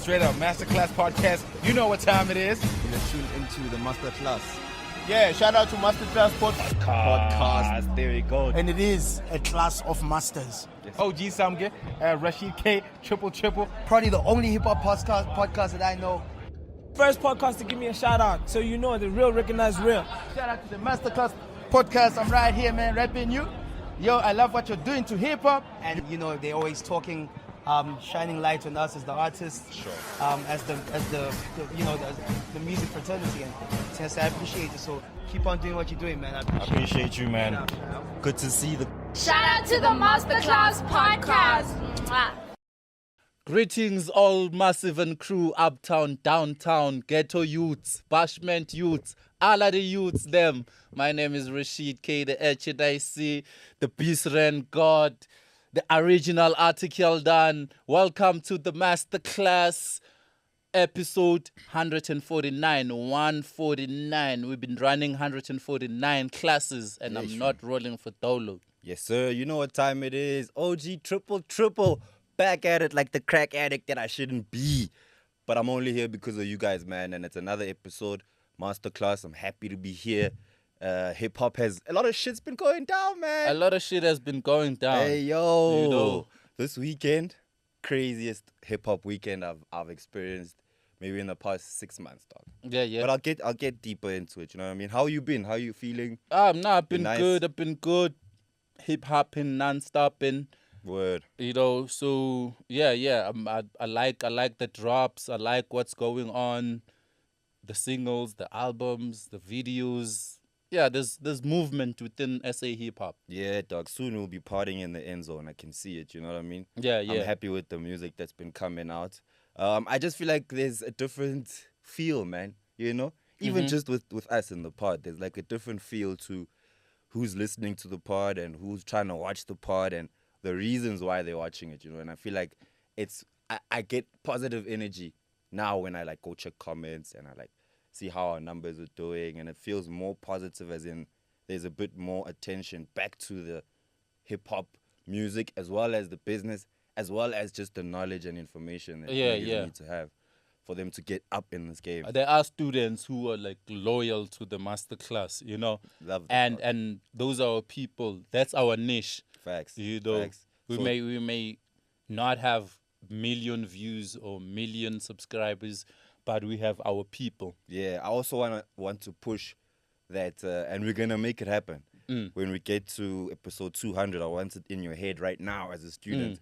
Straight up, Masterclass Podcast. You know what time it is. You're tuned into the Masterclass Yeah, shout out to Masterclass Podcast. There we go. And it is a class of masters. Yes. OG Samge, Rashid K, triple. Probably the only hip-hop podcast that I know. First podcast to give me a shout out, so you know the real recognize real. Shout out to the Masterclass Podcast. I'm right here, man, rapping you. Yo, I love what you're doing to hip-hop. And, you know, they're always talking, shining light on us as the artists. Sure. As the music fraternity. And since I appreciate it, so keep on doing what you're doing, man. I appreciate you, man. Good to see the... Shout out to the Masterclass Podcast. Mwah. Greetings, all massive and crew, uptown, downtown, ghetto youths, bashment youths, all of the youths, them. My name is Rashid K, the HIC, the Beast Ren God, the original article done. Welcome to the Masterclass episode 149. We've been running 149 classes, and I'm not rolling for Dolo. Yes, sir. You know what time it is. OG triple. Back at it like the crack addict that I shouldn't be. But I'm only here because of you guys, man. And it's another episode, Masterclass. I'm happy to be here. Hip-hop has... A lot of shit's been going down, man. A lot of shit has been going down. Hey, yo. You know. This weekend, craziest hip-hop weekend I've experienced maybe in the past 6 months, dog. Yeah. But I'll get deeper into it, you know what I mean? How you been? How you feeling? I've been nice? good. I've been good. Hip-hopping, non-stopping. Word. You know, so yeah. I like the drops. I like what's going on, the singles, the albums, the videos. Yeah, there's movement within SA hip hop. Yeah, dog. Soon we'll be partying in the end zone. I can see it. You know what I mean? Yeah. I'm happy with the music that's been coming out. I just feel like there's a different feel, man. You know, even just with us in the pod, there's like a different feel to who's listening to the pod and who's trying to watch the pod and the reasons why they're watching it, you know, and I feel like I get positive energy now when I like go check comments and I like see how our numbers are doing, and it feels more positive, as in there's a bit more attention back to the hip hop music as well as the business, as well as just the knowledge and information that niggas need to have for them to get up in this game. There are students who are like loyal to the masterclass, you know, Love that and those are our people. That's our niche. Facts. You know, Facts. we may not have million views or million subscribers, but we have our people. Yeah, I also want to push that, and we're gonna make it happen. When we get to episode 200, I want it in your head right now as a student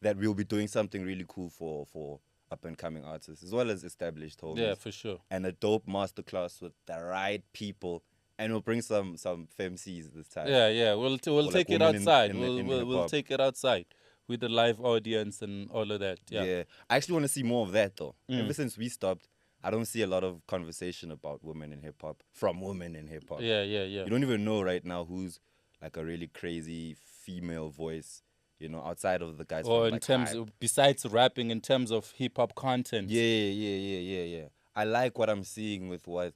that we'll be doing something really cool for up and coming artists as well as established homies. Yeah, for sure. And a dope masterclass with the right people. And we'll bring some femcs this time. Yeah. We'll take it women outside. in We'll hip-hop. take it outside with the live audience and all of that. Yeah. I actually want to see more of that though. Ever since we stopped, I don't see a lot of conversation about women in hip hop from women in hip hop. Yeah. You don't even know right now who's like a really crazy female voice, you know, outside of the guys. Or from, in like, terms Hype. of, besides rapping, in terms of hip hop content. Yeah. I like what I'm seeing with what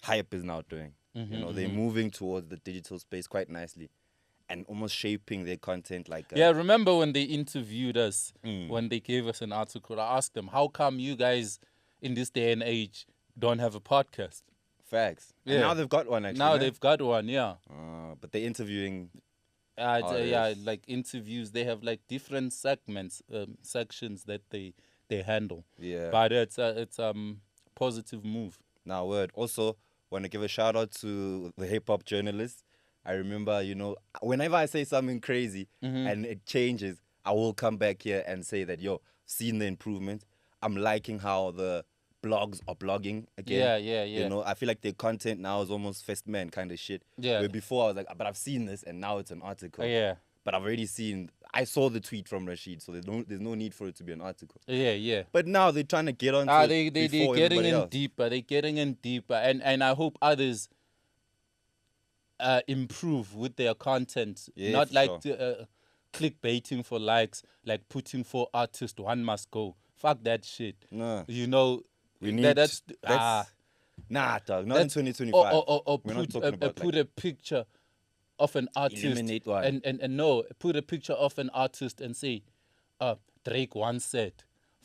Hype is now doing. You know, they're moving towards the digital space quite nicely and almost shaping their content like... Yeah, remember when they interviewed us, when they gave us an article, I asked them, how come you guys in this day and age don't have a podcast? Facts. Yeah. And now they've got one, actually. Now they've got one, yeah. But they're interviewing... like interviews, they have like different segments, sections that they handle. Yeah. But it's positive move. Now, word. Also, want to give a shout out to the hip hop journalists. I remember, you know, whenever I say something crazy and it changes, I will come back here and say that, yo, seen the improvement. I'm liking how the blogs are blogging again. Yeah. You know, I feel like their content now is almost first man kind of shit. Yeah. Where before I was like, but I've seen this and now it's an article. Yeah. But I've already seen, I saw the tweet from Rashid, so there's no need for it to be an article. Yeah. But now they're trying to get on They're getting in deeper. They're getting in deeper. And I hope others improve with their content. Yeah, Not for like sure. clickbaiting for likes, like putting 4 artists, one must go. Fuck that shit. No. You know, We need that's nah, dog, not in that's- 2025. Or We're not put talking about put a picture of an artist Eliminate one. and no, put a picture of an artist and say, Drake once said,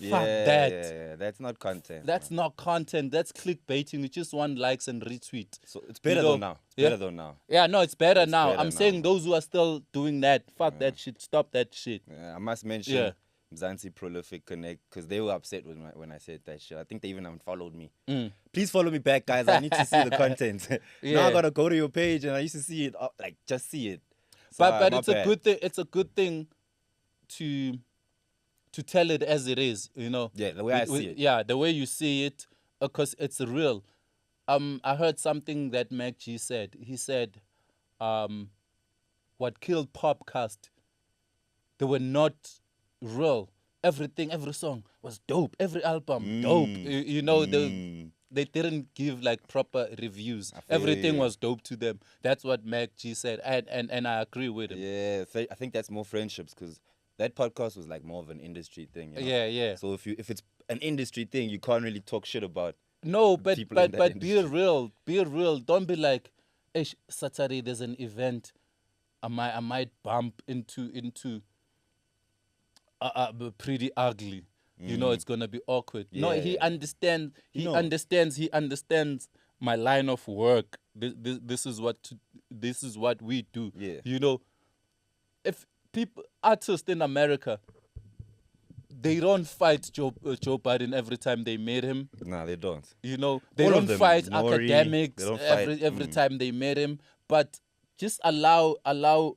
Fuck that. Yeah. That's not content. That's not content. That's clickbaiting. You just want likes and retweet. So it's better though now. Better though now. Yeah, no, it's better It's now. better I'm now, saying man. those who are still doing that, fuck that shit. Stop that shit. Yeah, I must mention Yeah. Mzansi Prolific Connect because they were upset when I said that shit. I think they even unfollowed me. Mm. Please follow me back, guys. I need to see the content. Now Yeah. I gotta go to your page and I used to see it, just see it. So, But my it's a bad. good thing. It's a good thing to tell it as it is. You know. Yeah, the way I see it. Yeah, the way you see it, because it's real. I heard something that Mac G said. He said, what killed Popcast, they were not real. Everything, every song was dope. Every album, dope. You know, they didn't give like proper reviews. feel Everything you. was dope to them. That's what Mac G said, and I agree with him. Yeah, I think that's more friendships because that podcast was like more of an industry thing. You know? Yeah. So if it's an industry thing, you can't really talk shit about. No, but people in that be real. Be real. Don't be like, hey, Saturday there's an event. I might bump into pretty ugly. You know, it's gonna be awkward. No, he Yeah. understands. He No. understands. He understands my line of work. This is what we do. Yeah. You know, if artists in America, they don't fight Joe Biden every time they meet him. Nah, they don't. You know, they All of don't them, fight Nori, academics they don't fight, every time they meet him, but just allow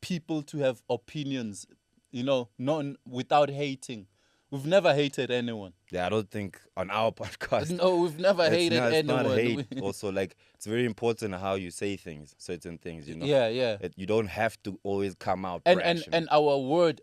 people to have opinions, you know, not without hating. We've never hated anyone. Yeah, I don't think on our podcast. No, we've never hated it's anyone. not hate. Also, like, it's very important how you say things, certain things, you know. Yeah. You don't have to always come out And brash and our word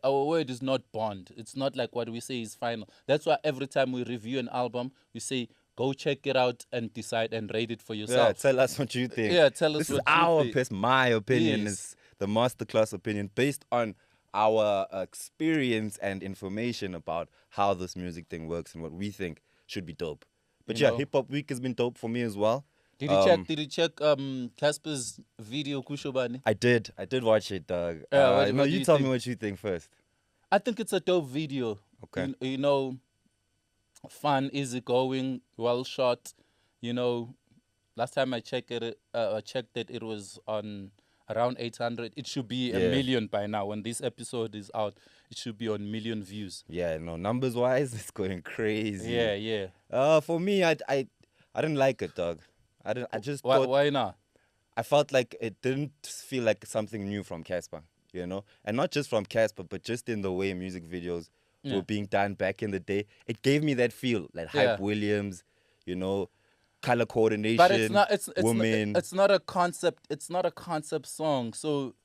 is not bond. It's not like what we say is final. That's why every time we review an album, we say go check it out and decide and rate it for yeah, yourself. tell us what you think. Yeah, tell us This is what you our think. my opinion. Yes. Is the masterclass opinion based on our experience and information about how this music thing works and what we think should be dope. But You yeah, know. Hip Hop Week has been dope for me as well. Did you check Casper's video Kushobani? I did watch it, dog. Yeah, what no, do you you tell think? me what you think first. I think it's a dope video. Okay. You know, fun, easygoing, well shot. You know, last time I checked it, it was on around 800. It should be a Yeah. million by now. When this episode is out, it should be on million views. Yeah, no, numbers wise, it's going crazy. Yeah. For me, I didn't like it, dog. I just thought Why not? I felt like it didn't feel like something new from Cassper, you know? And not just from Cassper, but just in the way music videos were being done back in the day. It gave me that feel, like Yeah. Hype Williams, you know, color coordination, But it's not. It's women. It's not a concept. It's not a concept song. So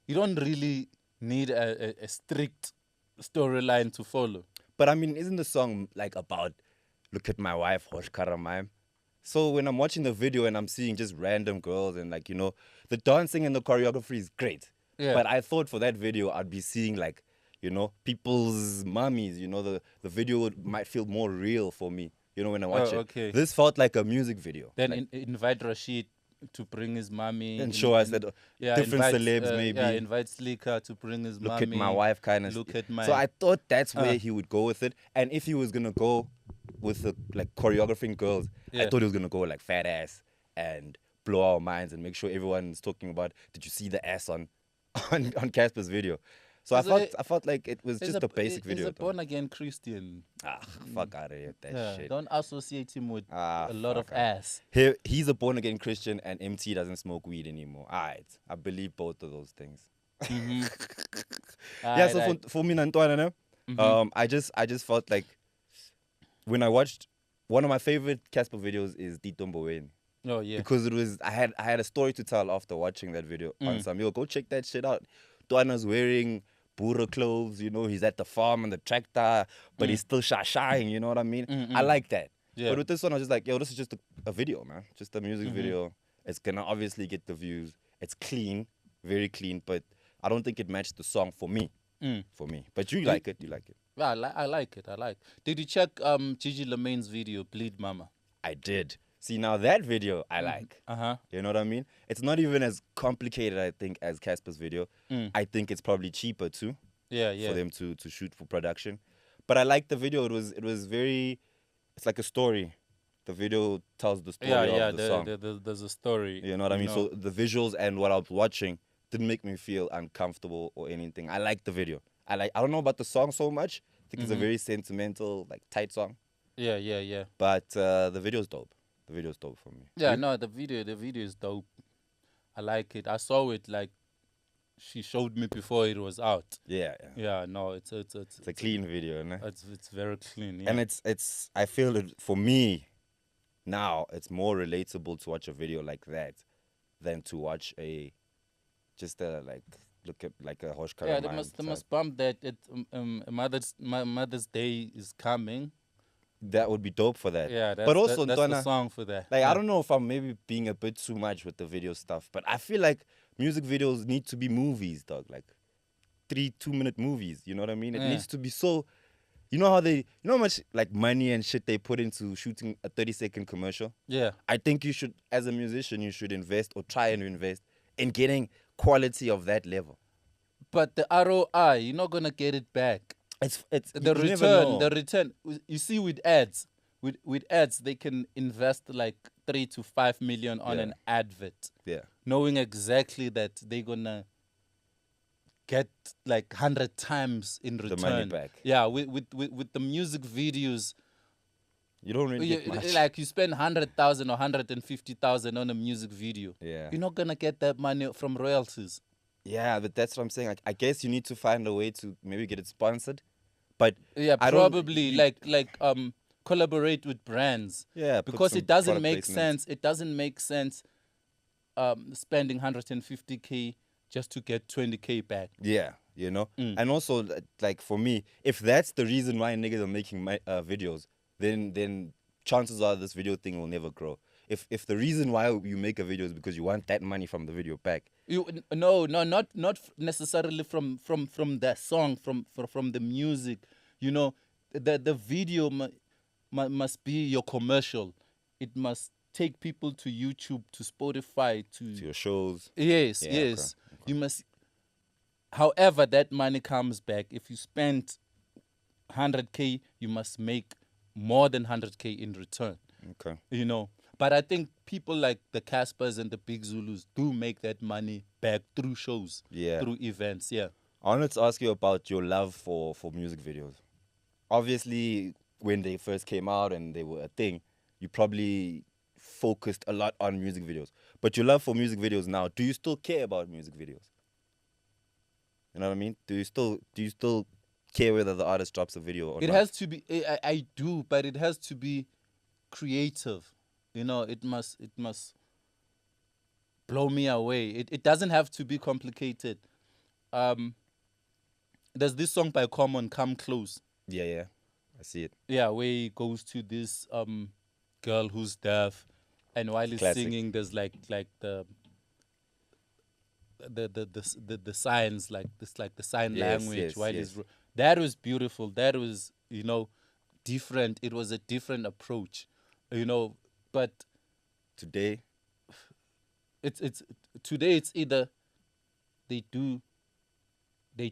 you don't really need a strict storyline to follow. But I mean, isn't the song like about look at my wife, Hosh Karamaim? So when I'm watching the video and I'm seeing just random girls and like, you know, the dancing and the choreography is great. Yeah. But I thought for that video I'd be seeing like, you know, people's mummies, you know, the video might feel more real for me, you know, when I watch it. Okay. This felt like a music video. Then like, invite Rashid to bring his mommy. and show us that different invite, celebs maybe. Yeah, invite Sleeker to bring his Look mommy. at my wife kind of. Look at my. So I thought that's where he would go with it. And if he was gonna go with the like choreographing girls, I Yeah. thought he was gonna go like fat ass and blow our minds and make sure everyone's talking about. Did you see the ass on Casper's video? So I felt like it was just a basic video. He's a born again Christian. Fuck out of here, with that Yeah, shit. don't associate him with a lot of fuck. ass. He's a born again Christian and MT doesn't smoke weed anymore. Alright, I believe both of those things. Yeah, so for me, Nantwana, I just felt like when I watched one of my favorite Cassper videos is Ditombo Weni. Oh yeah. Because it was I had a story to tell after watching that video on some. Yo, go check that shit out. Tuana's wearing Bura clothes, you know, he's at the farm and the tractor, but he's still shying, you know what I mean? I like that. Yeah. But with this one, I was just like, yo, this is just a video, man. Just a music video. It's gonna obviously get the views. It's clean, very clean, but I don't think it matched the song for me. For me. But you like it, Yeah, I like it. Did you check Gigi Lamayne's video, Bleed Mama? I did. See, now that video I like. You know what I mean? It's not even as complicated, I think, as Casper's video. I think it's probably cheaper too Yeah. for them to shoot for production. But I like the video. It was very. It's like a story. The video tells the story of the song. There's a story. You know what I mean? So the visuals and what I was watching didn't make me feel uncomfortable or anything. I like the video. I don't know about the song so much. I think it's a very sentimental, like tight song. Yeah. But the video's dope. The video's dope for me. Yeah, no, the video is dope. I like it. I saw it like she showed me before it was out. Yeah. Yeah, no, it's It's a clean video, né? it's very clean. Yeah. And it's I feel it for me now it's more relatable to watch a video like that than to watch a look at like a Hosh Yeah, they must bump that. Mother's Day is coming. That would be dope for that. Yeah, that's, but also that's the Ntwana, song for that. like I don't know if I'm maybe being a bit too much with the video stuff, but I feel like music videos need to be movies, dog. Like 3 2-minute movies. You know what I mean? It Yeah. needs to be so. You know how much like money and shit they put into shooting a 30-second commercial? Yeah, I think you should, as a musician, you should invest or try and invest in getting quality of that level. but the ROI, you're not gonna get it back. It's The you never know. return. You see, with ads, with ads, they can invest like 3 to 5 million on Yeah. an advert, Yeah, knowing exactly that they're gonna get like 100 times in return. the money back. Yeah, with the music videos, You don't really get much. like you spend 100,000 or 150,000 on a music video. Yeah. You're not gonna get that money from royalties. Yeah, but that's what I'm saying. Like, I guess you need to find a way to maybe get it sponsored. But Yeah, I don't- probably you- like collaborate with brands. Yeah, put because some it doesn't product make placements. sense. It doesn't make sense spending 150K just to get 20K back. Yeah, you know? And also, like, for me, if that's the reason why niggas are making my videos, then chances are this video thing will never grow. If the reason why you make a video is because you want that money from the video back, Not necessarily from the song, from the music. You know, the video must be your commercial. It must take people to YouTube, to Spotify, to your shows. Yes, Yeah, yes. okay. You must. However, that money comes back. If you spend 100K, you must make more than 100K in return. Okay. You know, but I think people like the Caspers and the Big Zulus do make that money back through shows, Yeah. through events. Yeah. I wanted to ask you about your love for music videos. Obviously, when they first came out and they were a thing, you probably focused a lot on music videos. But your love for music videos now, do you still care about music videos? You know what I mean? Do you still care whether the artist drops a video or It not? has to be. I do, but it has to be creative. You know, it must blow me away. It doesn't have to be complicated. There's this song by Common, "Come Close." Yeah. I see it. Yeah, where he goes to this girl who's deaf, and while he's Classic. singing, there's like the signs, like the sign Yes, language. yes, while yes. that was beautiful. That was, different. It was a different approach, But Today, it's today it's either they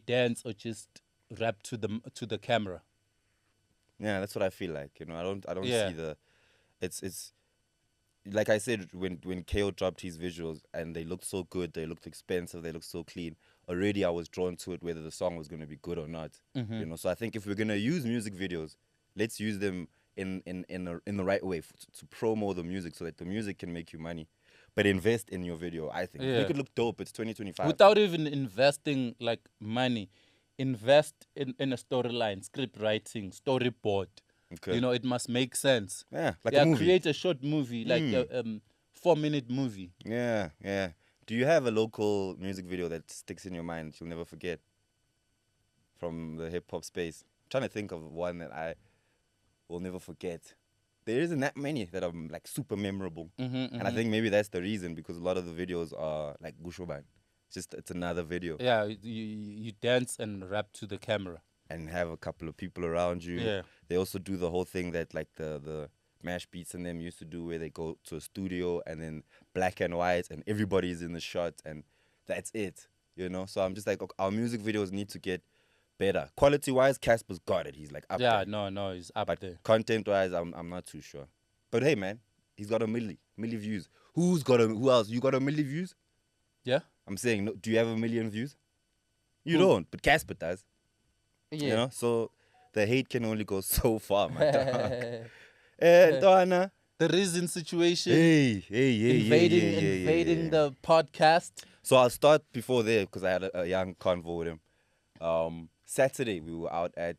dance or just rap to the camera. yeah, that's what I feel like. I don't Yeah. see the. It's like I said when KO dropped his visuals and they looked so good, they looked expensive, they looked so clean. Already, I was drawn to it whether the song was going to be good or not. So I think if we're going to use music videos, let's use them in the right way to promo the music so that the music can make you money. But invest in your video, I think. Yeah. Make it look dope. It's 2025. Without even investing like money, invest in a storyline, script writing, storyboard. Okay. It must make sense. Yeah, like a movie. Create a short movie, like a 4-minute movie. Yeah. Do you have a local music video that sticks in your mind you'll never forget from the hip hop space? I'm trying to think of one that I will never forget. There isn't that many that are like super memorable. And I think maybe that's the reason, because a lot of the videos are like Gushoban. It's another video. Yeah, you dance and rap to the camera. And have a couple of people around you. Yeah. They also do the whole thing that like the Mash Beats and them used to do, where they go to a studio and then black and white and everybody's in the shot and that's it. So I'm just like, okay, our music videos need to get better. Quality-wise, Casper's got it. He's like up Yeah, there. no, he's up But there. content-wise, I'm not too sure. But hey, man, he's got a milli views. Who else? You got a milli views? Yeah? I'm saying, no, do you have a million views? You don't, but Casper does. Yeah. You know, so the hate can only go so far, my dog. Donna. The reason situation. Hey, invading the podcast. So I'll start before there because I had a young convo with him. Saturday, we were out at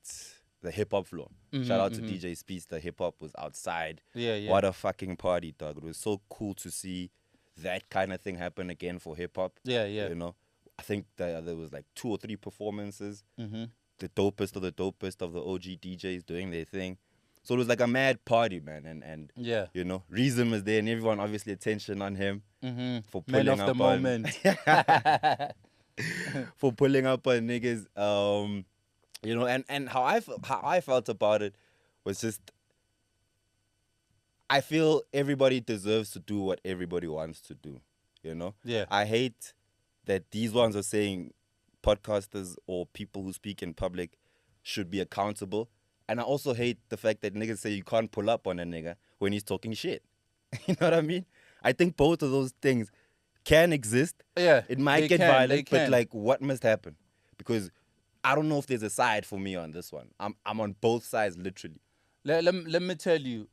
the hip-hop floor. Shout out to DJ Speeds. The hip-hop was outside. Yeah. What a fucking party, dog. It was so cool to see that kind of thing happen again for hip-hop. Yeah. You know, I think there was like 2 or 3 performances. Mm-hmm. The dopest of the OG DJs doing their thing. So it was like a mad party, man. And Yeah. you know, Reason was there and everyone obviously attention on him for Man pulling of the up moment. for pulling up on niggas. You know, and how I felt about it was just, I feel everybody deserves to do what everybody wants to do. You know? Yeah. I hate that these ones are saying podcasters or people who speak in public should be accountable. And I also hate the fact that niggas say you can't pull up on a nigga when he's talking shit. You know what I mean? I think both of those things can exist. Yeah, It might they get can, violent, they but can. like what must happen? Because I don't know if there's a side for me on this one. I'm on both sides literally. Let me tell you,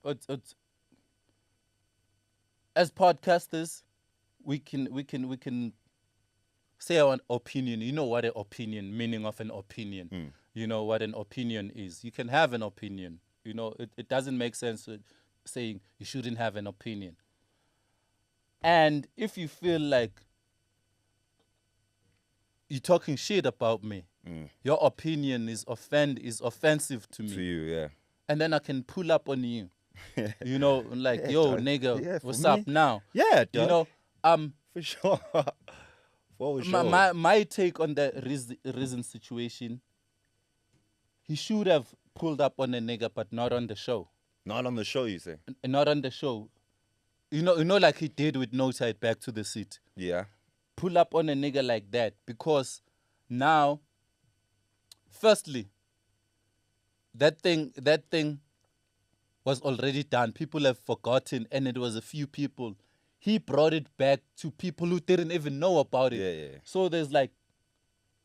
as podcasters, we can say our opinion. You know what an opinion, meaning of an opinion. You know what an opinion is. You can have an opinion. You know, it doesn't make sense saying you shouldn't have an opinion. And if you feel like you're talking shit about me, your opinion is offensive to me. To you, yeah. And then I can pull up on you. You know, like, Yeah, yo, dog. nigga, Yeah, for what's me. up now? Yeah, You dog. know, for sure. For sure. my take on the Reason situation, he should have pulled up on a nigga, but not on the show. Not on the show, you say? Not on the show. You know, like he did with No Side Back to the Seat. Yeah. Pull up on a nigga like that because now, firstly, that thing was already done. People have forgotten, and it was a few people. He brought it back to people who didn't even know about it. Yeah. So there's like,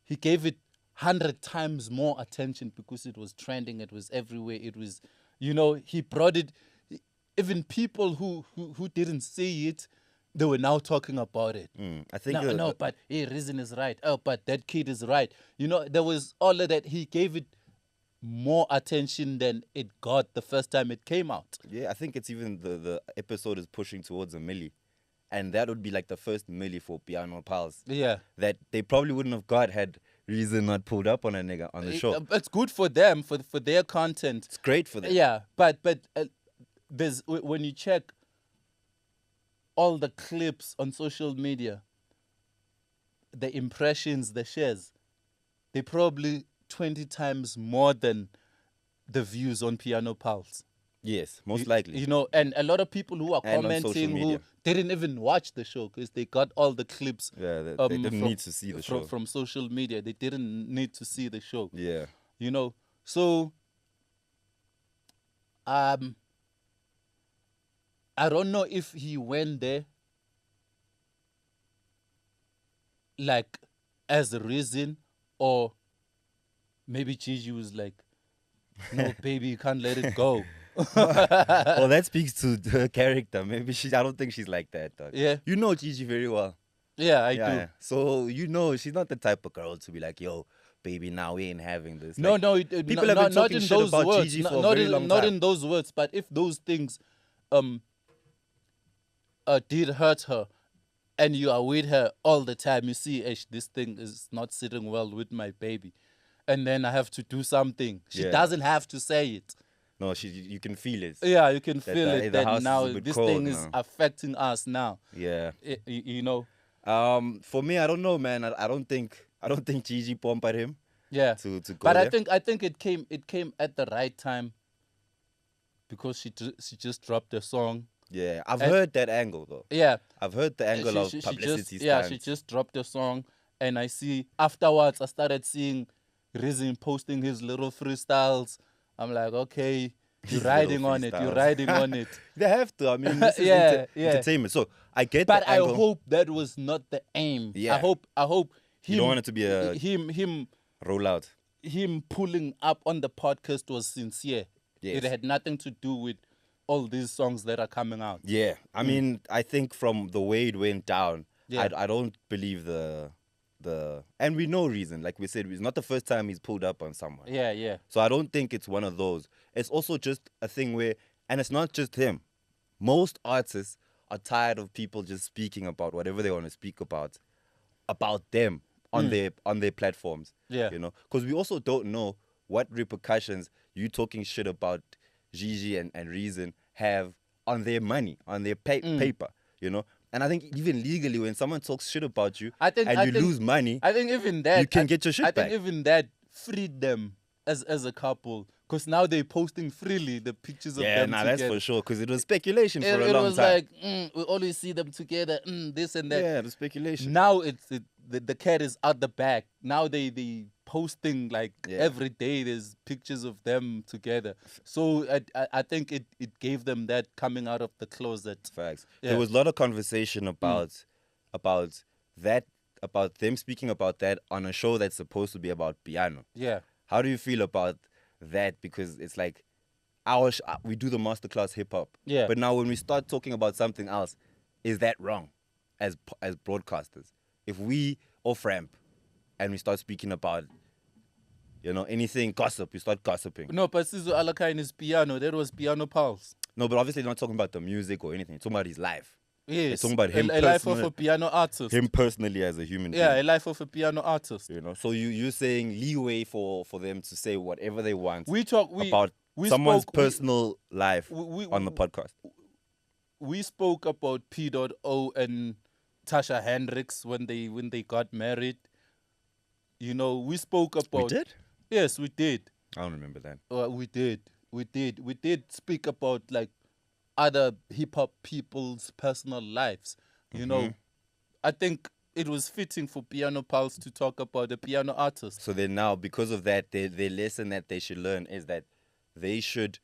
he gave it 100 times more attention because it was trending. It was everywhere. It was, you know, he brought it. Even people who didn't see it, they were now talking about it. I think No, but hey, Reason is right. Oh, but that kid is right. You know, there was all of that. He gave it more attention than it got the first time it came out. yeah, I think it's even the episode is pushing towards a milli. And that would be like the first milli for Piano Pals. Yeah. That they probably wouldn't have got had Reason not pulled up on a nigga on the show. It's good for them, for their content. It's great for them. Yeah, but there's when you check all the clips on social media, the impressions, the shares, they probably 20 times more than the views on Piano Pulse. Yes, most likely. You know, and a lot of people who are And on social commenting who media. didn't even watch the show because they got all the clips. Yeah, they didn't need to see the show. From social media. They didn't need to see the show. Yeah. You know, so I don't know if he went there like as a reason, or maybe Gigi was like, no, baby, you can't let it go. Well, that speaks to her character. Maybe I don't think she's like that, dog. Yeah. You know Gigi very well. Yeah, I do. Yeah. So, you know, she's not the type of girl to be like, yo, baby, now we ain't having this. No, Like, no, people have been not talking in shit those about words. Gigi for not a very in, long not time. in those words, but if those things did hurt her, and you are with her all the time, you see, this thing is not sitting well with my baby, and then I have to do something. She Yeah. doesn't have to say it. No, you can feel it. Yeah, you can That feel the- it. the house That is now a bit this cold thing is now. affecting us now. Yeah. You know. For me, I don't know, man. I don't think Gigi pumped him. Yeah. To go But there. I think it came at the right time because she just dropped a song. Yeah, I've And- heard that angle though. Yeah. I've heard the angle of publicity she just dropped a song, and I see afterwards I started seeing Reason posting his little freestyles. I'm like, okay, you're His riding little on it. You're freestyles. riding on it. They have to. I mean, this is Yeah. entertainment. So I get But the I angle. hope that was not the aim. Yeah. I hope him, You don't want it to be a him rollout. pulling up on the podcast was sincere. Yes. It had nothing to do with all these songs that are coming out. Yeah. I mean, I think from the way it went down, Yeah. I don't believe the and we know reason. Like we said, it's not the first time he's pulled up on someone. Yeah. So I don't think it's one of those. It's also just a thing where, and it's not just him. Most artists are tired of people just speaking about whatever they want to speak about them on their platforms. Yeah. You know, because we also don't know what repercussions you talking shit about Gigi and Reason have on their money, on their paper. You know, and I think even legally, when someone talks shit about you I think lose money, I think even that you can get your shit I back. think even that freed them as a couple, because now they're posting freely the pictures of yeah, them nah, together. that's for sure. Because it was speculation for a It long was time. like we always see them together, this and that. Yeah, the speculation. Now the cat is out the bag. Now they posting like Yeah. every day. There's pictures of them together. So I think it gave them that coming out of the closet. Facts. Yeah. There was a lot of conversation about that, about them speaking about that on a show that's supposed to be about piano. Yeah. How do you feel about that? Because it's like we do the masterclass hip hop. Yeah. But now when we start talking about something else, is that wrong as broadcasters? If we off ramp and we start speaking about, you know, anything gossip, we start gossiping. No, but Sizo Alakain is piano. That was Piano Pulse. No, but obviously not talking about the music or anything. It's talking about his life. Yes. talking about him a life of personally. a piano artist. Him personally as a human being. Yeah, a life of a piano artist. You know, so you're saying leeway for them to say whatever they want about we someone's spoke- personal life we- on the podcast. We spoke about P.O. and Tasha Hendricks when they got married. You know, we spoke about. We did? Yes, we did. I don't remember that. We did speak about like other hip hop people's personal lives. You know, I think it was fitting for Piano Pulse to talk about a piano artist. So then now, because of that, the lesson that they should learn is that they should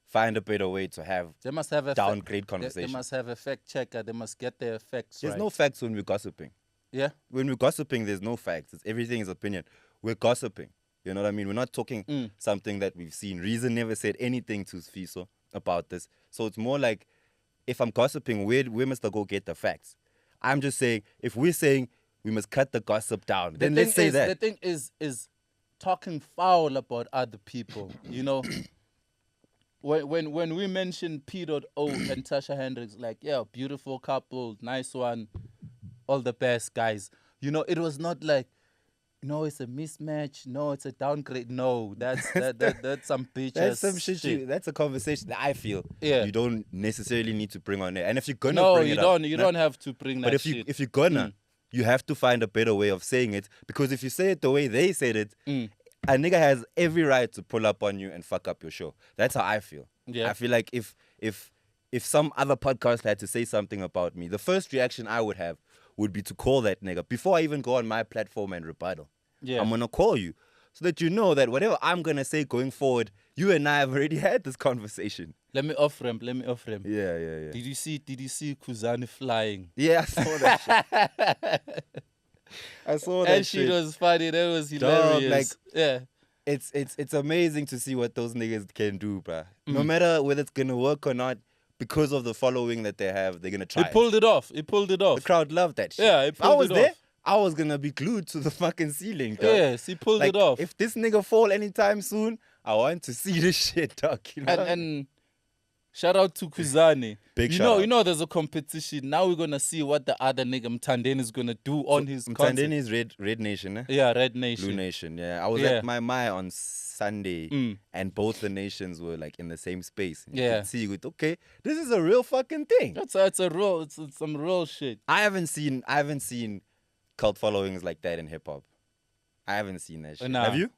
find a better way to have They must have a downgrade They conversation. must have a fact checker. They must get their facts There's right. no facts when we're gossiping. Yeah. When we're gossiping, there's no facts. Everything is opinion. We're gossiping. You know what I mean? We're not talking something that we've seen. Reason never said anything to Fiso about this. So it's more like, if I'm gossiping, where must I go get the facts? I'm just saying, if we're saying we must cut the gossip down, then let's say that. The thing is talking foul about other people. You know, when we mentioned P.O. and Tasha Hendricks, like, yeah, beautiful couple, nice one, all the best guys. You know, it was not like, no, it's a mismatch. No, it's a downgrade. No, that's some bitch. That's some shit. That's a conversation that I feel you don't necessarily need to bring on there. And if you're gonna bring it up, you don't have to bring that but shit. if you're gonna, you have to find a better way of saying it, because if you say it the way they said it, a nigga has every right to pull up on you and fuck up your show. That's how I feel. Yeah. I feel like if some other podcast had to say something about me, the first reaction I would have would be to call that nigga before I even go on my platform and rebuttal. Yeah. I'm gonna call you so that you know that whatever I'm gonna say going forward, you and I have already had this conversation. Let me off ramp. Yeah. Did you see Kuzani flying? Yeah, I saw that shit. I saw that And shit. she was funny. That was Dog, hilarious. like, yeah. It's amazing to see what those niggas can do, bruh. No matter whether it's gonna work or not, because of the following that they have, they're gonna try. He pulled it off. The crowd loved that shit. Yeah, he if I pulled was it there, off. I was gonna be glued to the fucking ceiling, dog. Yes, he pulled it off. If this nigga fall anytime soon, I want to see this shit, dog. You know? And shout out to Kuzani. Big you shout know, out. you know, there's a competition. Now we're gonna see what the other nigga Mtandeni is gonna do on his concert. Mtandeni is Red Nation, eh? Yeah, Red Nation. Blue Nation, yeah. I was Yeah. at my on Sunday, and both the nations were like in the same space. And you Yeah. could see, okay, this is a real fucking thing. It's some real shit. I haven't seen cult followings like that in hip hop. I haven't seen that shit. Nah. Have you?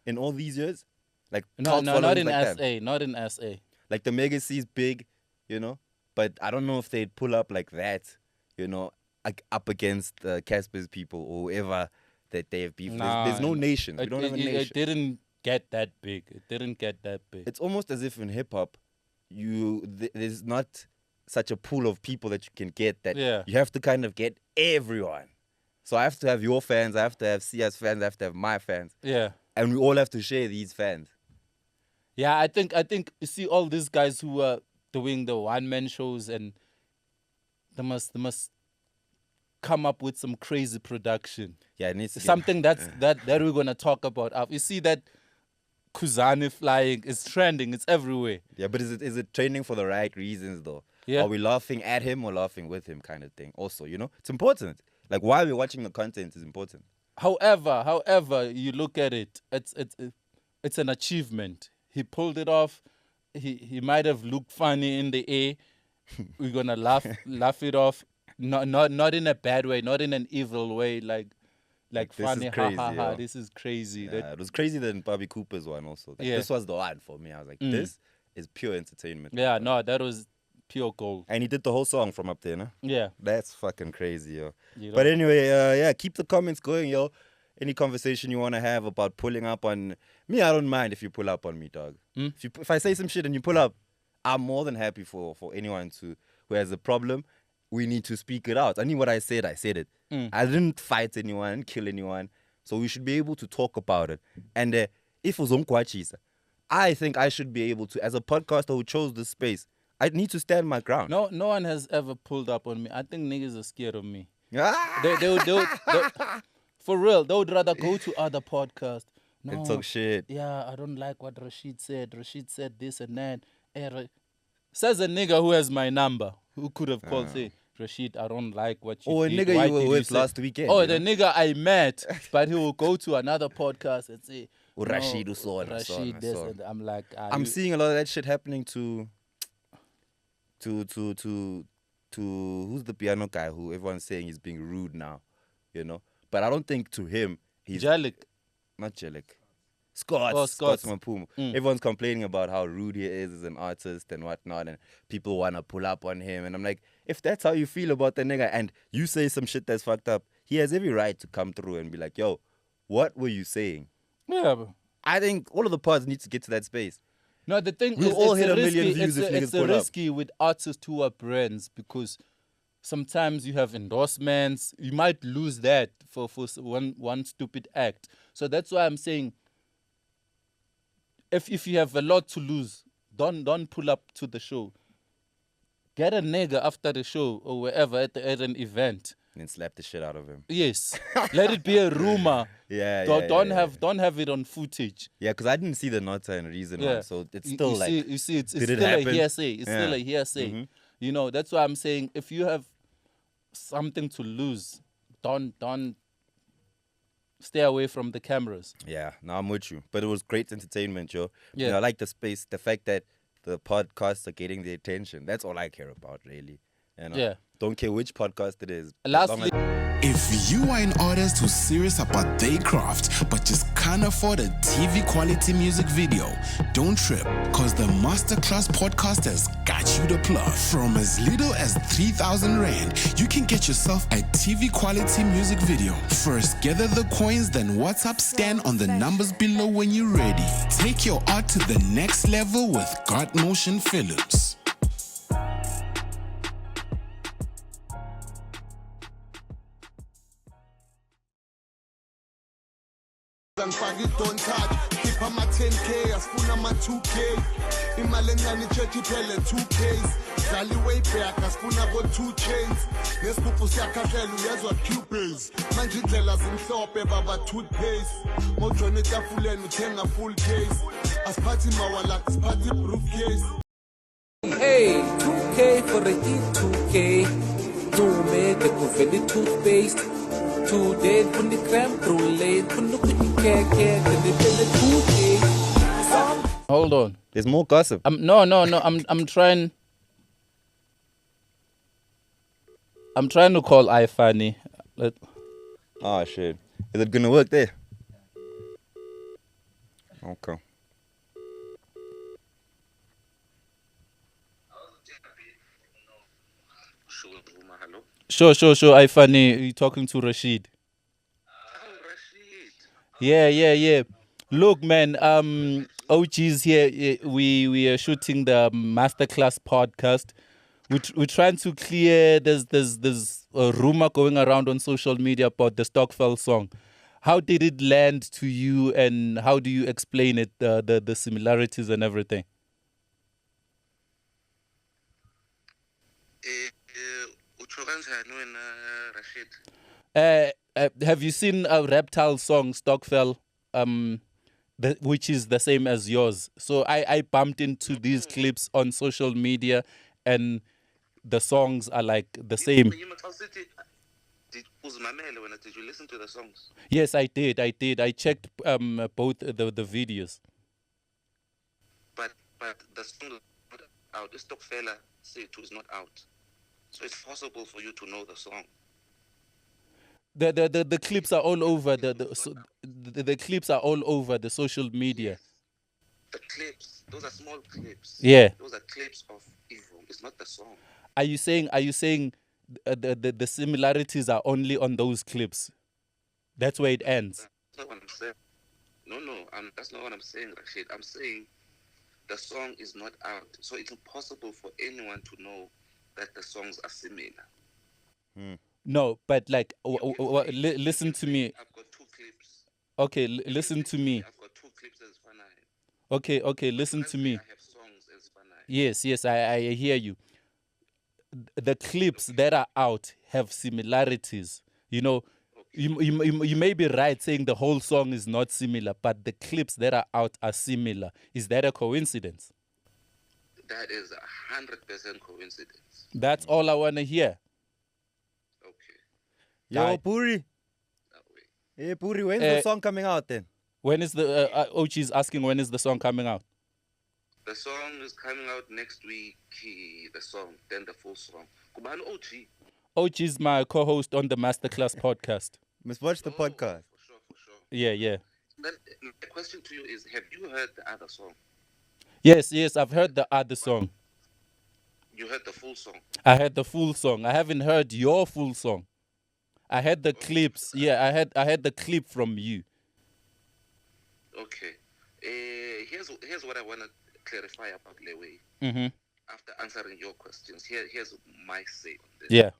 In all these years? Like No, cult not followings in like SA. that? Not in SA. Like the Mega C's big, you know? But I don't know if they'd pull up like that, you know, like up against Casper's people or whoever that they have beef. Nah, There's no nations. We don't have a nation. It didn't get that big. It didn't get that big. It's almost as if in hip hop, there's not such a pool of people that you can get that you have to kind of get everyone. So I have to have your fans, I have to have Sia's fans, I have to have my fans. Yeah. And we all have to share these fans. Yeah, I think you see all these guys who are doing the one-man shows, and they must come up with some crazy production. Yeah, it needs to something that we're gonna talk about. You see that Kuzani flying is trending. It's everywhere. Yeah, but is it trending for the right reasons though? Yeah. Are we laughing at him or laughing with him, kind of thing? Also, it's important. Like while we're watching the content is important. However you look at it, it's an achievement. He pulled it off. He might have looked funny in the air. We're gonna laugh it off. Not in a bad way, not in an evil way, like funny, crazy, ha. This is crazy. Yeah, it was crazier than Bobby Cooper's one also. This was the one for me. I was like, this is pure entertainment. Yeah, no, that was pure gold. And he did the whole song from up there, no? Yeah. That's fucking crazy, yo. But anyway, keep the comments going, yo. Any conversation you want to have about pulling up on me, I don't mind if you pull up on me, dog. If I say some shit and you pull up, I'm more than happy for anyone who has a problem. We need to speak it out. I mean, what I said it. I didn't fight anyone, kill anyone. So we should be able to talk about it. And if uzongkwachisa, I think I should be able to, as a podcaster who chose this space, I need to stand my ground. No one has ever pulled up on me. I think niggas are scared of me. Ah! They would, for real, they would rather go to other podcasts. No, and talk shit. Yeah, I don't like what Rashid said. Rashid said this and that. Says a nigga who has my number, who could have called, say, Rashid, I don't like what you did. A nigga you were with last weekend. Oh, the nigga I met, but he will go to another podcast and say, Rashid, Rashid, this, and I'm like, I'm seeing a lot of that shit happening to who's the piano guy who everyone's saying is being rude now, But I don't think to him he's Jellic. Not Jellic. Scott's Mapumo. Everyone's complaining about how rude he is as an artist and whatnot, and people want to pull up on him. And I'm like, if that's how you feel about the nigga and you say some shit that's fucked up, he has every right to come through and be like, yo, what were you saying? Yeah, bro. I think all of the pods need to get to that space. No, the thing We'll is, all hit a million views if niggas it's pull up. risky with artists who are brands, because sometimes you have endorsements. You might lose that for one stupid act. So that's why I'm saying, if you have a lot to lose, don't pull up to the show. Get a nigga after the show or wherever at an event. And then slap the shit out of him. Yes. Let it be a rumor. Don't have it on footage. Yeah, because I didn't see the Nota and Reason one, so it's still it's did still it happen? a hearsay. It's still a hearsay. That's why I'm saying, if you have something to lose, don't stay away from the cameras. Yeah, no, I'm with you. But it was great entertainment, yo. Yeah. I like the space, the fact that the podcasts are getting the attention. That's all I care about, really. Yeah. Don't care which podcast it is. Lastly, if you are an artist who's serious about their craft but just can't afford a TV quality music video, don't trip, cause the Masterclass podcast has got you the plug. From as little as 3,000 Rand, you can get yourself a TV quality music video. First, gather the coins, then WhatsApp stand on the numbers below when you're ready. Take your art to the next level with God Motion Films. Don't touch, keep on my 10K, asifuna ama 2K. Imali encane ichurch iphele 2Ks. Dlali way back, asifuna bo 2 chains. Nesigubhu siyakhahlela uyezwa Cubase. Manje indlela zimhlophe baba toothpaste. Mojona etafuleni uthenga full case. Asiphathi mawala, asiphathi briefcase. Hey, 2K for the E2K. Dume de kuveli toothpaste. Today, put the creme brulee, put the K-Keed, the 2K. hold on. There's more gossip. No. I'm trying. I'm trying to call IFani. Oh, shit. Is it going to work there? Okay. Sure. IFani, you talking to Rashid? Yeah. Look, man, OG's here. We are shooting the masterclass podcast. We're trying to clear. There's a rumor going around on social media about the Stockfell song. How did it land to you, and how do you explain it? The similarities and everything. Have you seen a Reptile song, Stockfell? Which is the same as yours. So I bumped into these clips on social media, and the songs are like the same. Did you listen to the songs? Yes, I did. I checked both the videos. But the song is not out. The Stockfella said it was not out. So it's possible for you to know the song. The clips are all over the clips are all over the social media. Yes. The clips, those are small clips. Yeah. Those are clips of evil. It's not the song. Are you saying the similarities are only on those clips? That's where it ends. That's not what I'm saying. No, that's not what I'm saying, Rashid. I'm saying the song is not out. So it's impossible for anyone to know that the songs are similar. No, but like, listen to me. I've got two clips. Okay, listen to me. I've got two clips as IFani. Okay, listen to me. I have songs as IFani. Yes, I hear you. The clips that are out have similarities. You know, you may be right saying the whole song is not similar, but the clips that are out are similar. Is that a coincidence? That is 100% coincidence. That's all I want to hear. Okay. Yo, Right. Puri. Hey, Puri, when's the song coming out then? When is the Ochi is asking when is the song coming out? The song is coming out next week. The song, then the full song. Kubani OG. Ochi is my co-host on the Masterclass podcast. Must watch the podcast. For sure. Yeah. Then the question to you is, have you heard the other song? Yes, I've heard the other song. You heard the full song? I heard the full song. I haven't heard your full song. I heard the clips. Yeah, I had the clip from you. Okay. Here's what I want to clarify about Lewe. Mm-hmm. After answering your questions, here's my say on this. Yeah.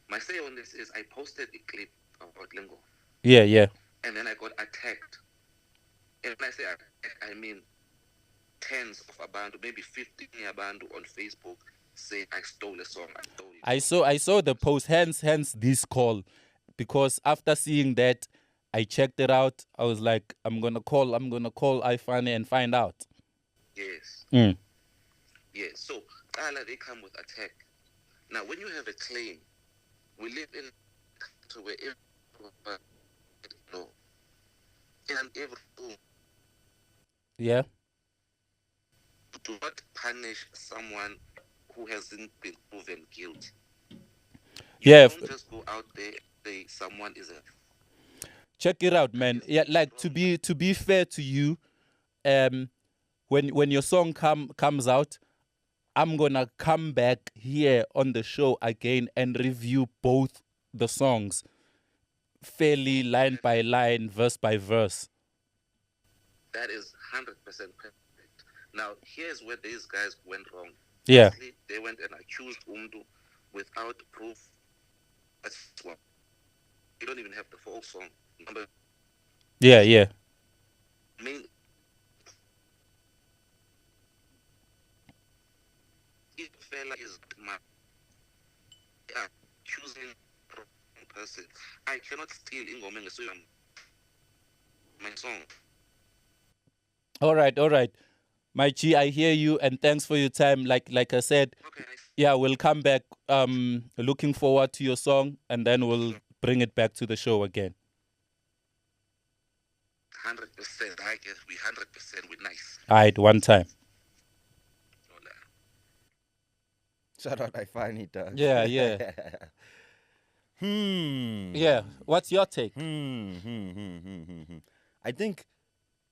My say on this is I posted a clip about Lingo. Yeah. And then I got attacked. And when I say attacked, I mean tens of Abantu, maybe 15 Abantu on Facebook say I stole a song. I saw the post, hence this call. Because after seeing that, I checked it out. I was like, I'm gonna call IFani and find out. Yes. Mm. Yes. So they come with attack. Now when you have a claim, we live in a country where everyone know. And everyone Yeah. do not punish someone who hasn't been proven guilty. Yeah. Don't just go out there and say someone is a. Check it out, man. Yeah, like to be fair to you, when your song comes out, I'm gonna come back here on the show again and review both the songs, fairly line by line, verse by verse. That is 100% perfect. Now, here's where these guys went wrong. Yeah. Firstly, they went and accused Umdu without proof. That's one. You don't even have the full song. Number. Yeah. Main. If fella is my accusing person, I cannot steal Ingomenge so my song. All right. My G, I hear you, and thanks for your time. Like I said, Okay. yeah, we'll come back. Looking forward to your song, and then we'll bring it back to the show again. 100%. I guess we 100%. We're nice. All right, one time. Shout out IFani, dog. Yeah. Yeah. What's your take? I think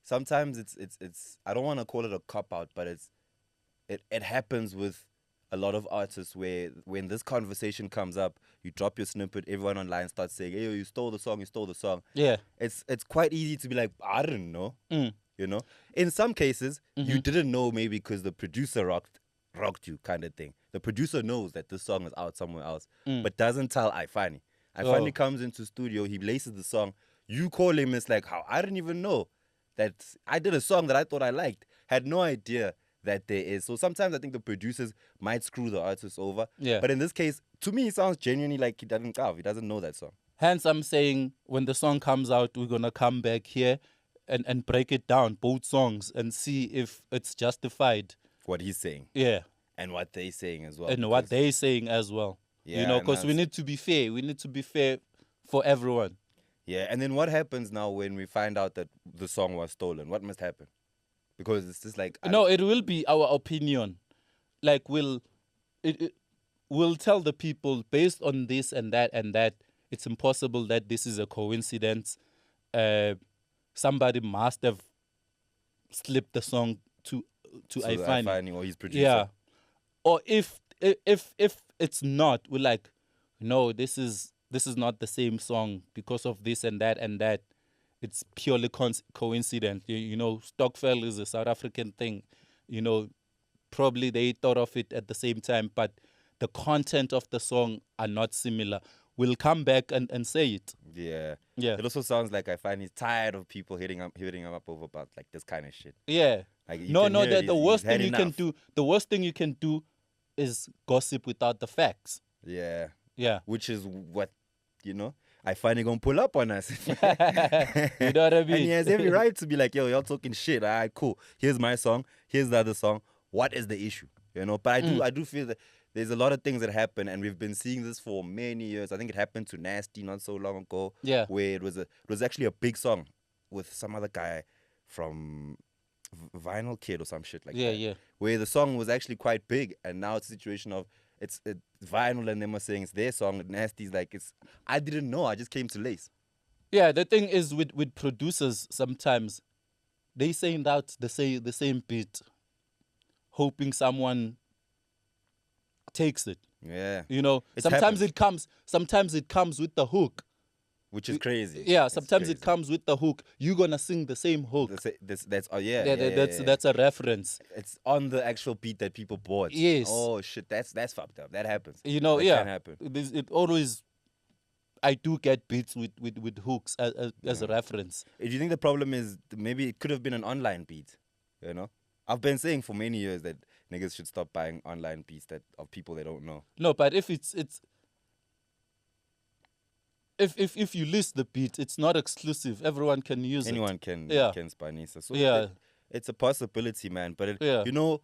sometimes it's I don't want to call it a cop out, but it happens with a lot of artists where when this conversation comes up, you drop your snippet, everyone online starts saying, hey, you stole the song, you stole the song. Yeah. It's quite easy to be like, I didn't know. You know? In some cases, Mm-hmm. you didn't know maybe because the producer rocked you kind of thing. The producer knows that this song is out somewhere else, but doesn't tell IFani. IFani comes into studio, he laces the song. You call him, it's like, how? I didn't even know that I did a song that I thought I liked. Had no idea that there is. So sometimes I think the producers might screw the artist over. Yeah. But in this case, to me, it sounds genuinely like he doesn't know that song. Hence, I'm saying when the song comes out, we're going to come back here and break it down, both songs, and see if it's justified. What he's saying. Yeah. And what they're saying as well. And what they're saying as well. Yeah, you know, and because we that's- need to be fair. We need to be fair for everyone. Yeah, and then what happens now when we find out that the song was stolen? What must happen? Because it's just like... No, it will be our opinion. Like, we'll tell the people based on this and that, it's impossible that this is a coincidence. Somebody must have slipped the song to IFani. IFani or his producer. Yeah. Or if it's not, we're like, no, this is not the same song because of this and that. It's purely coincidence. You know, Stockfell is a South African thing. You know, probably they thought of it at the same time, but the content of the song are not similar. We'll come back and say it. Yeah. Yeah. It also sounds like IFani's tired of people hitting him up over about like this kind of shit. Yeah. Like, you No, can hear the he's worst had thing you can enough. do, the worst thing you can do is gossip without the facts. Yeah. Yeah. Which is what, you know, IFani gonna pull up on us. You know what I mean? And he has every right to be like, yo, y'all talking shit. All right, cool. Here's my song. Here's the other song. What is the issue? You know, but I do feel that there's a lot of things that happen, and we've been seeing this for many years. I think it happened to Nasty not so long ago. Yeah. Where it was actually a big song with some other guy from Vinyl Kid or some shit like that. Yeah. Where the song was actually quite big, and now it's a situation of it's Vinyl and them are saying it's their song. Nasty's like, I didn't know. I just came to lace. Yeah, the thing is with producers, sometimes they send out the same beat, hoping someone takes it. Yeah. You know, It's sometimes happened. it comes with the hook. Which is crazy. Yeah, It's sometimes crazy. it comes with the hook. You're gonna sing the same hook. That's That's a reference. It's on the actual beat that people bought. Yes. Oh shit, that's fucked up. That happens. You know, That yeah. can happen. It always. I do get beats with hooks as a reference. Do you think the problem is maybe it could have been an online beat? You know, I've been saying for many years that niggas should stop buying online beats of people they don't know. No, but if if you list the beat, it's not exclusive. Everyone can use Anyone it. can Spanisa. So Yeah. it's a possibility, man. But Yeah. you know,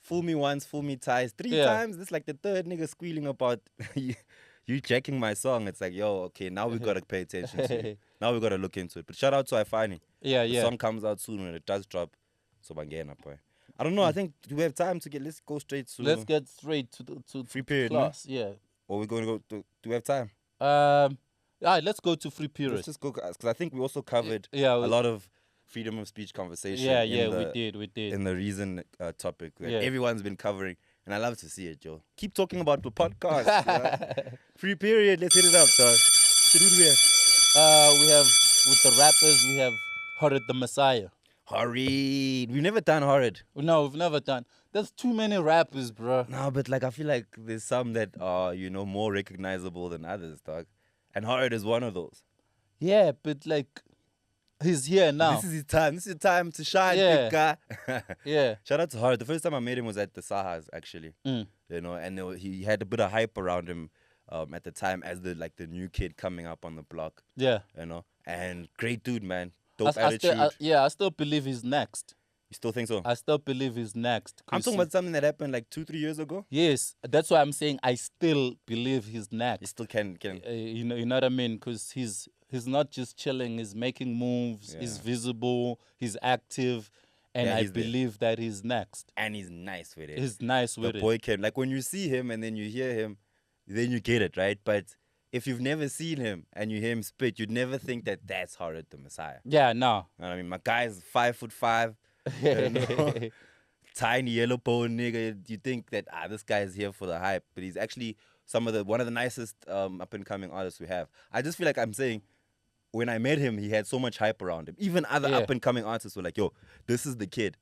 fool me once, fool me twice, three Yeah. times. This is like the third nigga squealing about you checking my song. It's like, yo, okay, now we gotta pay attention to it. Now we gotta look into it. But shout out to IFani. Yeah, The yeah. song comes out soon when it does drop. So bangena, boy. I don't know. I think do we have time to let's go straight to Let's get straight to free period, no? class. Yeah. Or we're gonna go do we have time? All right, let's go to free period. Let's just go because I think we also covered Yeah, a lot of freedom of speech conversation. Yeah, in we the- did. in the reason topic that Yeah. everyone's been covering, and I love to see it, Joe. Keep talking about the podcast. Free period. Let's hit it up, dog. Shit, who do we have? We have with the rappers. We have Horrid the Messiah. Horrid. We've never done Horrid. No, we've never done. There's too many rappers, bro. No, but like I feel like there's some that are more recognizable than others, dog. And Horrid is one of those. Yeah, but like, he's here now. This is his time. This is your time to shine, Yeah. big guy. Yeah. Shout out to Horrid. The first time I met him was at the Sahas, actually. Mm. And he had a bit of hype around him at the time as the new kid coming up on the block. Yeah. And great dude, man. Dope I attitude. still believe he's next. You still think so? I still believe he's next. I'm 'cause talking about something that happened like 2-3 years ago. Yes, that's why I'm saying I still believe he's next. You still can. You know what I mean? Because he's not just chilling. He's making moves. Yeah. He's visible. He's active, and Yeah, I he's there. believe that he's next. And he's nice with it. He's nice with the it. boy can, like when you see him and then you hear him, then you get it, right? But if you've never seen him and you hear him spit, you'd never think that that's Horrid the Messiah. Yeah, no. I mean, my guy is 5'5", you know, tiny yellow bone nigga. You think that this guy is here for the hype, but he's actually one of the nicest up and coming artists we have. I just feel like I'm saying, when I met him, he had so much hype around him. Even other up and coming artists were like, "Yo, this is the kid."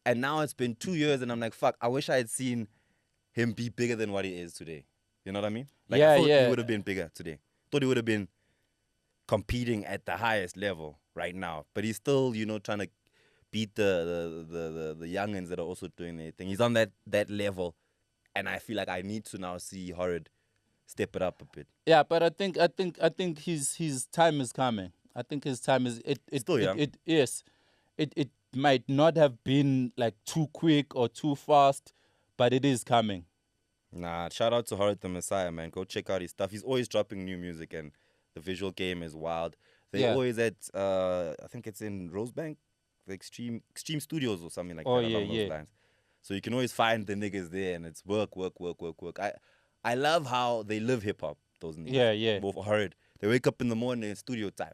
And now it's been 2 years, and I'm like, "Fuck! I wish I had seen him be bigger than what he is today." You know what I mean? Like, I thought he would have been bigger today. Thought he would have been competing at the highest level right now. But he's still, trying to beat the youngins that are also doing their thing. He's on that level, and I feel like I need to now see Horrid step it up a bit. Yeah, but I think his time is coming. I think his time is still young. It might not have been like too quick or too fast, but it is coming. Nah, shout out to Horrid the Messiah, man. Go check out his stuff. He's always dropping new music, and the visual game is wild. They're always at, I think it's in Rosebank, the Extreme Studios or something like that along those lines. So you can always find the niggas there, and it's work. I love how they live hip-hop, those niggas. Yeah. Both Horrid. They wake up in the morning, it's studio time.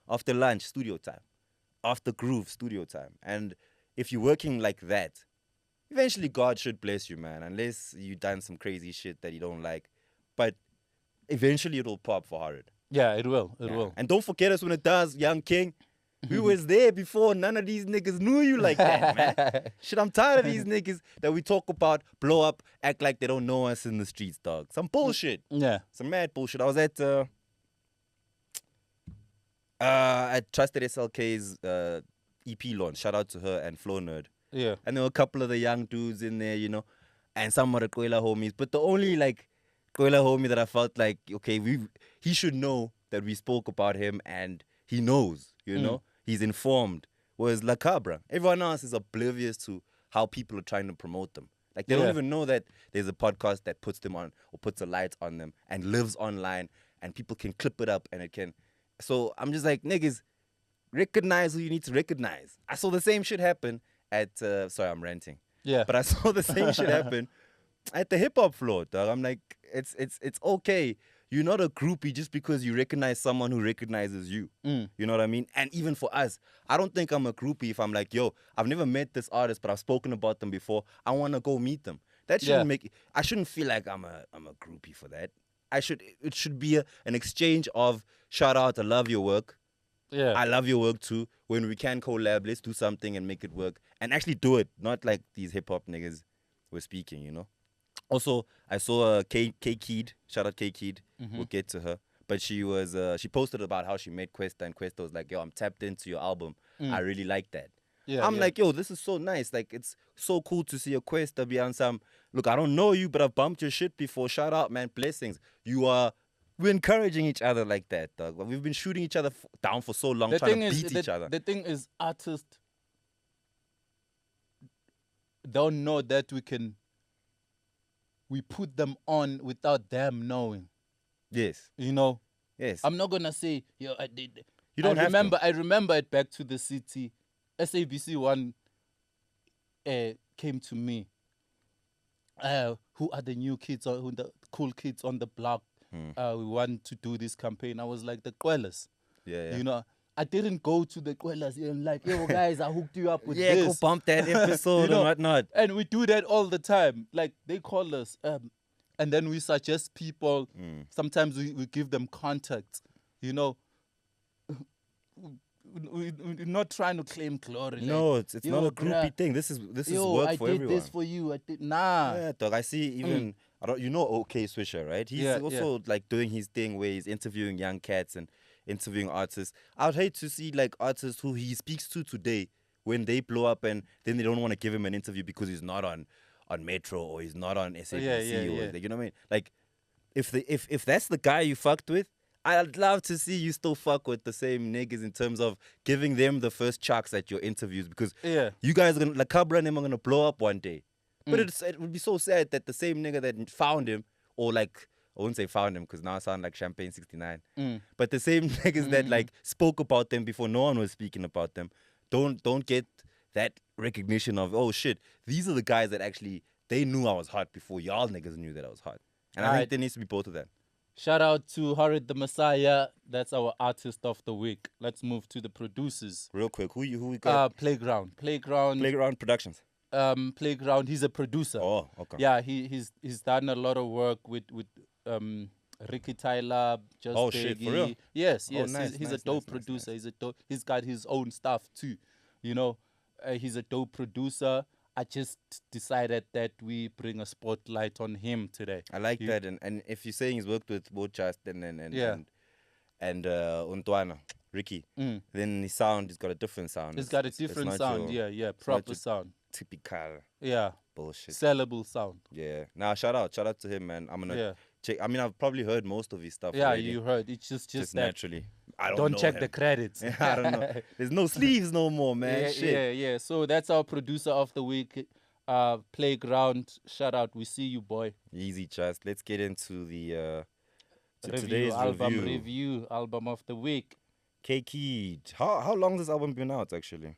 After lunch, studio time. After groove, studio time. And if you're working like that, eventually God should bless you, man, unless you done some crazy shit that you don't like. But eventually it'll pop for Horrid. Yeah, it will. It will. And don't forget us when it does, Young King. We was there before. None of these niggas knew you like that, man. Shit, I'm tired of these niggas that we talk about, blow up, act like they don't know us in the streets, dog. Some bullshit. Yeah. Some mad bullshit. I was at Trusted SLK's EP launch. Shout out to her and Flow Nerd. Yeah. And there were a couple of the young dudes in there, and some of the Kaylow homies. But the only, Kaylow homie that I felt like, okay, he should know that we spoke about him and he knows, He's informed. Whereas La Cabra, everyone else is oblivious to how people are trying to promote them. Like, they don't even know that there's a podcast that puts them on or puts a light on them and lives online and people can clip it up and it can. So I'm just like, niggas, recognize who you need to recognize. I saw the same shit happen at, sorry, I'm ranting. Yeah. But I saw the same shit happen at the hip-hop floor, dog. I'm like, it's okay. You're not a groupie just because you recognize someone who recognizes you. You know what I mean? And even for us, I don't think I'm a groupie if I'm like, yo, I've never met this artist, but I've spoken about them before. I want to go meet them. That shouldn't I shouldn't feel like I'm a groupie for that. It should be an exchange of shout out, I love your work. Yeah. I love your work too. When we can collab, let's do something and make it work. And actually do it. Not like these hip-hop niggas were speaking, Also, I saw K-Keed. Shout out K-Keed. We'll get to her. But she posted about how she met Questa, and Questa was like, yo, I'm tapped into your album. I really like that. Yeah, I'm like, yo, this is so nice. Like, it's so cool to see a Questa be on some, look, I don't know you, but I've bumped your shit before. Shout out, man. Blessings. We're encouraging each other like that, dog. We've been shooting each other down for so long, trying to beat each other. The thing is, artists don't know that we put them on without them knowing. Yes. Yes. I'm not gonna say, yo, I did. You don't have to. I remember it Back to the City. SABC One came to me. Who are the new kids or who the cool kids on the block? We want to do this campaign. I was like, the Quellas. Yeah. I didn't go to the Quellas and like, yo, guys, I hooked you up with this. Yeah, go bump that episode and whatnot. And we do that all the time. Like, they call us, and then we suggest people. Sometimes we give them contacts, We're not trying to claim glory. No, it's not a groupie thing. This is work for everyone. I did this for you. Nah. Yeah, dog. I see even OK Swisher, right? He's also like doing his thing where he's interviewing young cats and interviewing artists. I'd hate to see like artists who he speaks to today when they blow up and then they don't want to give him an interview because he's not on Metro or he's not on SABC or you know what I mean? Like if that's the guy you fucked with, I'd love to see you still fuck with the same niggas in terms of giving them the first chucks at your interviews because you guys are gonna, like Cabra and them are gonna blow up one day. But it would be so sad that the same nigga that found him, or like, I wouldn't say found him because now I sound like Champagne 69. But the same niggas that like spoke about them before no one was speaking about them, don't get that recognition of, oh shit, these are the guys that actually, they knew I was hot before y'all niggas knew that I was hot. And I think there needs to be both of that. Shout out to Horrid the Messiah. That's our artist of the week. Let's move to the producers. Real quick, who we got? Playground Productions. Playground. He's a producer. Oh, okay. Yeah, he's done a lot of work with Ricky Tyler, Just Oh, shit, for real? Yes, Oh, yes. nice, he's nice, a dope nice, nice, producer. nice. He's got his own stuff too. You know, he's a dope producer. I just decided that we bring a spotlight on him today. I like that, and if you're saying he's worked with both Justin and Untwana, Ricky, then his sound, he's got a different sound. He's got a different sound. Yeah, proper sound. Typical. Yeah. Bullshit. Sellable sound. Yeah. Now shout out to him, man. I'm gonna check. I mean, I've probably heard most of his stuff. Yeah, already. you heard. It's just that naturally. I don't know check him. the credits. I don't know. There's no sleeves no more, man. Shit. Yeah. So that's our producer of the week. Playground. Shout out. We see you, boy. Easy, just. Let's get into the today's review. Album of the week. K-Keed. How long has this album been out, actually?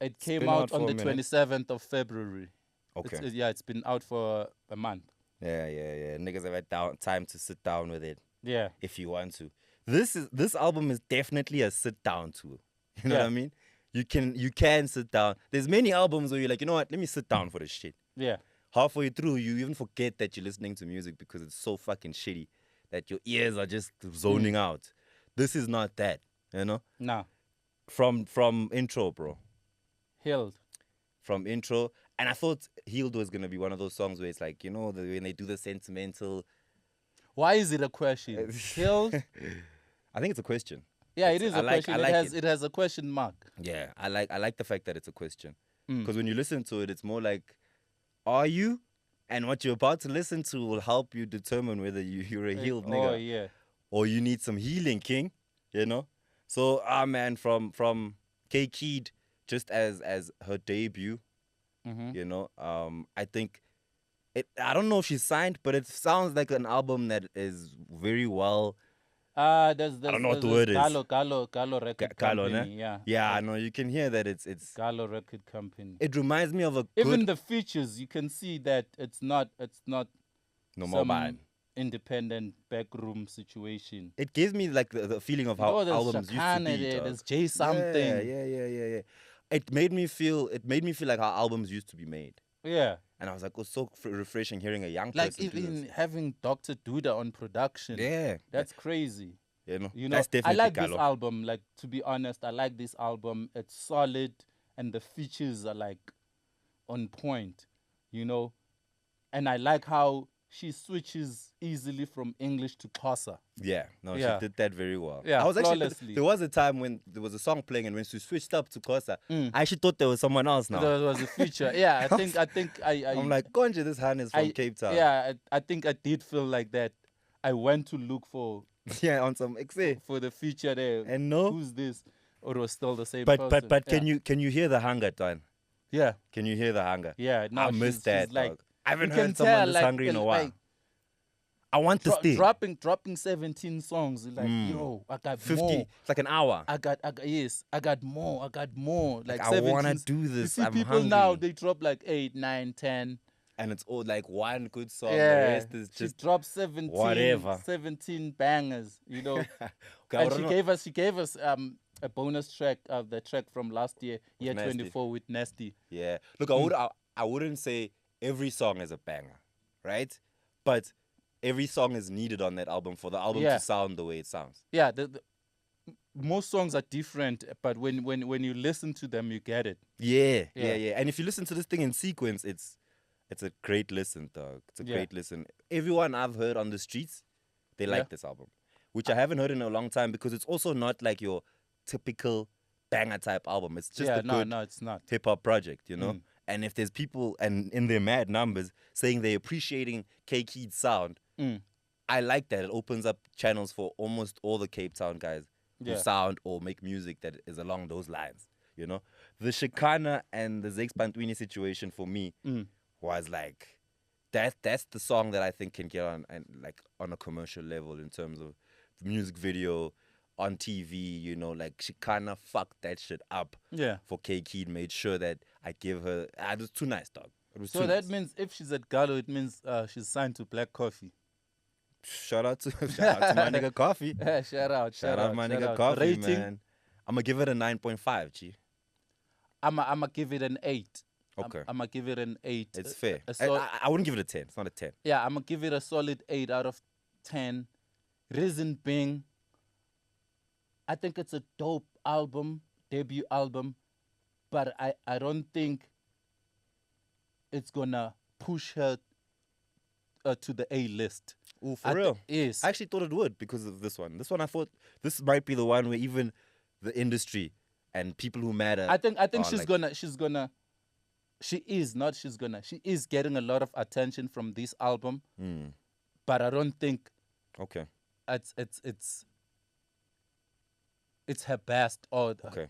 It came out on the 27th of February. Okay. It's been out for a month. Yeah. Niggas have had time to sit down with it. Yeah. If you want to. This album is definitely a sit down tool. You know what I mean? You can sit down. There's many albums where you're like, you know what? Let me sit down for this shit. Yeah. Halfway through, you even forget that you're listening to music because it's so fucking shitty that your ears are just zoning out. This is not that, you know? Nah. From intro, bro. Healed. From intro. And I thought Healed was going to be one of those songs where it's like, you know, when they do the sentimental. Why is it a question? Healed? I think it's a question. Yeah, it is a question. It has a question mark. Yeah, I like the fact that it's a question. Because when you listen to it, it's more like, are you? And what you're about to listen to will help you determine whether you're a healed nigga. Oh, yeah. Or you need some healing, king. You know? So, man, from K-Keed, just as her debut, you know, I think, I don't know if she's signed, but it sounds like an album that is very well. I don't know what the word is. Kaylow Record Company. Yeah. Yeah, I know. You can hear that it's Kaylow Record Company. It reminds me of a even the features. You can see that it's not no some more independent backroom situation. It gives me like the feeling of how albums used to be. There's J something. Yeah. It made me feel like how albums used to be made. Yeah. And I was like, it was so refreshing hearing a young like person even having Dr. Duda on production. Yeah. That's crazy. You know, that's definitely I like this album. Like, to be honest, I like this album. It's solid and the features are like on point, you know. And I like how she switches easily from English to Xhosa. Yeah, she did that very well. Yeah, I was flawlessly. There was a time when there was a song playing, and when she switched up to Xhosa, I actually thought there was someone else now. There was a feature. Yeah, I think I'm like, Konje, this hand is from Cape Town. Yeah, I think I did feel like that. I went to look for on some for the feature there. And no, who's this? Or it was still the same person. But can you hear the hunger, Twan? Yeah. Can you hear the hunger? Yeah. No, I missed that. Like, I haven't heard someone this hungry in a while. Like, I want to stay. Dropping 17 songs. Like, yo, I got 50. more. It's like an hour. I got more. Like I want to do this. You see, I'm people hungry. now, they drop like 8, 9, 10. And it's all like one good song. Yeah. The rest is just she dropped 17 bangers, you know. And she gave us a bonus track of the track from last year, year 24 with Nasty. Yeah. Look, I wouldn't say every song is a banger, right? But every song is needed on that album for the album to sound the way it sounds. Yeah, most songs are different, but when you listen to them, you get it. Yeah. And if you listen to this thing in sequence, it's a great listen, dog. It's a great listen. Everyone I've heard on the streets, they like this album, which I haven't heard in a long time because it's also not like your typical banger type album. It's just a good it's not hip hop project, you know. And if there's people and in their mad numbers saying they're appreciating K-Keed's sound, I like that. It opens up channels for almost all the Cape Town guys who sound or make music that is along those lines, you know. The Shikana and the Zakes Bantwini situation for me was like that's the song that I think can get on and like on a commercial level in terms of the music video on TV, you know, like she kind of fucked that shit up. Yeah. For K-Keed, made sure that I give her. It was too nice, dog. It was so too that nice. means if she's at Kaylow, it means she's signed to Black Coffee. Shout out to my nigga Coffee. Shout out my nigga Coffee, rating? Man. I'm gonna give it a 9.5, G. I'm gonna give it an 8. Okay. I'm gonna give it an 8. It's fair. A sol- I wouldn't give it a 10. It's not a 10. yeah, I'm gonna give it a solid 8 out of 10. Reason being, I think it's a dope album, debut album, but I don't think it's gonna push her to the A list. Ooh, for real? Yes. I actually thought it would because of this one. This one, I thought this might be the one where even the industry and people who matter. I think are she is getting a lot of attention from this album. But I don't think Okay. it's her best or Okay.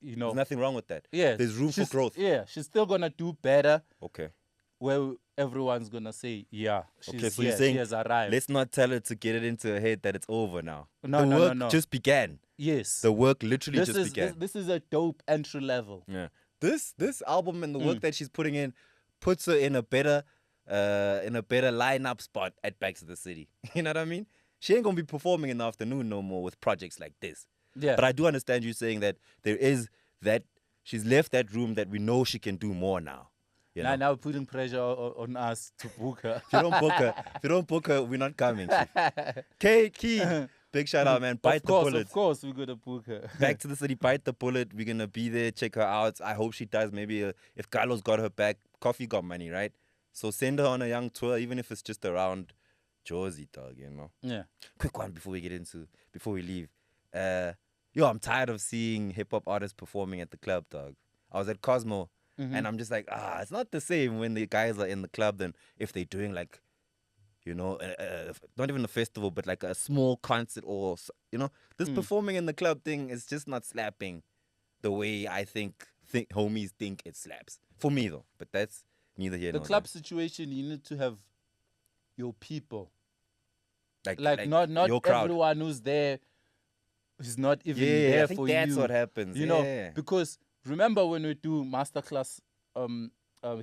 you know. There's nothing wrong with that. Yeah. There's room for growth. Yeah, she's still gonna do better. Okay. Where everyone's gonna say, yeah, Okay, so she you're saying has arrived. let's not tell her to get it into her head that it's over now. No, the no, work no. just began. Yes. The work literally just began. This is a dope entry level. Yeah. This album and the work that she's putting in puts her in a better lineup spot at Back to the City. You know what I mean? She ain't gonna be performing in the afternoon no more with projects like this. Yeah. But I do understand you saying that there is that she's left that room that we know she can do more now. You know? Now putting pressure on us to book her. If you don't book her, we're not coming. K-Keed, big shout out, man. Bite the bullet. Of course, we're gonna book her. Back to the City, bite the bullet. We're gonna be there, check her out. I hope she does. Maybe if Kaylow's got her back, Coffee got money, right? So send her on a young tour, even if it's just around Jersey, dog. You know. Yeah. Quick one before we leave. I'm tired of seeing hip hop artists performing at the club, dog. I was at Cosmo. And I'm just like, it's not the same when the guys are in the club than if they're doing like, you know, not even a festival, but like a small concert or, you know, this performing in the club thing is just not slapping the way I think homies think it slaps. For me though, but that's neither here nor The club there. situation, you need to have your people. Like not your crowd. everyone who's there is not even Yeah, there I think for that's you. what happens. You know, because remember when we do masterclass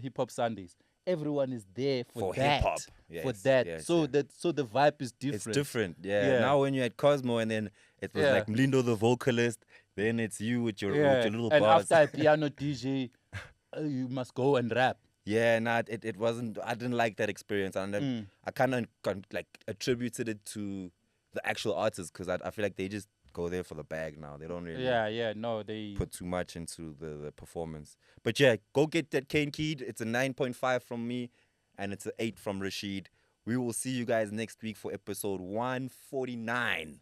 hip hop Sundays, everyone is there for that. hip-hop. For Yes, that. yes, so yeah. the vibe is different. It's different, yeah. Now when you're at Cosmo and then it was like Mlindo the vocalist, then it's you with your little and bars. after a piano DJ, you must go and rap. Yeah, it wasn't. I didn't like that experience, and I kind of like attributed it to the actual artists because I feel like they just go there for the bag now. They don't really They put too much into the performance. But yeah, go get that K-Keed. It's a 9.5 from me, and it's an 8 from Rashid. We will see you guys next week for episode 149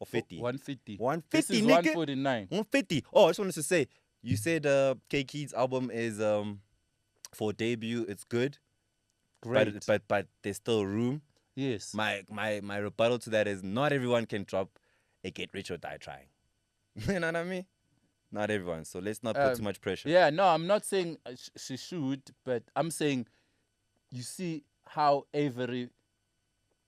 or 50. 150. 150, This is nigga. 149. 150. Oh, I just wanted to say, you said K-Keed's album is for debut. It's good. Great. But there's still room. Yes. My rebuttal to that is not everyone can drop a Get Rich or Die Trying. You know what I mean? Not everyone. So let's not put too much pressure. Yeah, no, I'm not saying she should, but I'm saying you see how Avery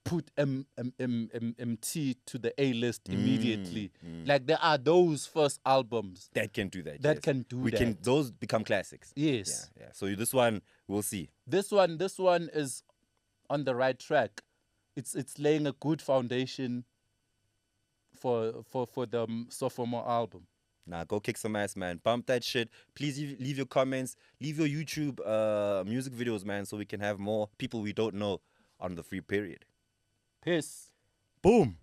put MT to the A list immediately. Like there are those first albums that can do that. That can do that. Those become classics. Yes. Yeah. So this one we'll see. This one is on the right track. It's laying a good foundation for the sophomore album. Nah, go kick some ass, man. Bump that shit. Please leave your comments. Leave your YouTube music videos, man, so we can have more people we don't know on the free period. Peace. Boom.